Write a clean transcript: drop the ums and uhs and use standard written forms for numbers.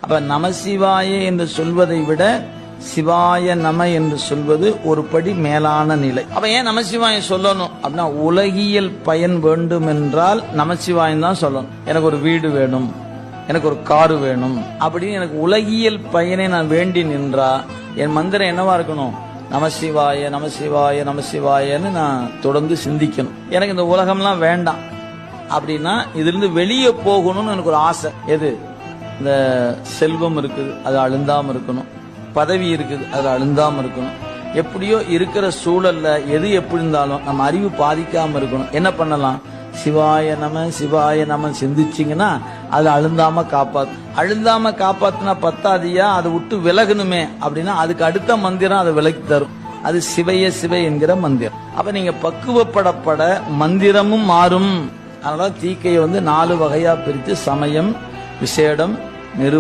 அப்ப நமசிவாய என்று சொல்வதை விட சிவாய நம என்று சொல்வது ஒரு படி மேலான நிலை. அப்ப ஏன் நமசிவாயம் சொல்லணும் அப்படின்னா, உலகியல் பயன் வேண்டும் என்றால் நமசிவாயம் தான் சொல்லணும். எனக்கு ஒரு வீடு வேணும், எனக்கு ஒரு காரு வேணும் அப்படின்னு எனக்கு உலகியல் பயனை நான் வேண்டி நின்றா என் மந்திரம் என்னவா இருக்கணும்? நமசிவாய நமசிவாய நமசிவாயன்னு நான் தொடர்ந்து சிந்திக்கணும். எனக்கு இந்த உலகம்லாம் வேண்டாம் அப்படின்னா இதிலிருந்து வெளியே போகணும்னு எனக்கு ஒரு ஆசை. எது? இந்த செல்வம் இருக்குது, அது அழுந்தாம இருக்கணும். பதவி இருக்குது, அது அழுந்தாம இருக்கணும். எப்படியோ இருக்கிற சூழல்ல எது எப்படி இருந்தாலும் நம்ம அறிவு பாதிக்காம இருக்கணும். என்ன பண்ணலாம்? சிவாய நம சிந்திச்சிங்கன்னா அது அழுந்தாம காப்பாத்துனா பத்தாதியா, அதை விட்டு விலகணுமே அப்படின்னா அதுக்கு அடுத்த மந்திரம் அதை விலக்கி தரும். அது சிவ என்கிற மந்திரம். அப்ப நீங்க பக்குவப்படப்பட மந்திரமும் மாறும். அதனால தீக்கையை 4 வகையா பிரித்து சமயம், விசேடம், நிறுவ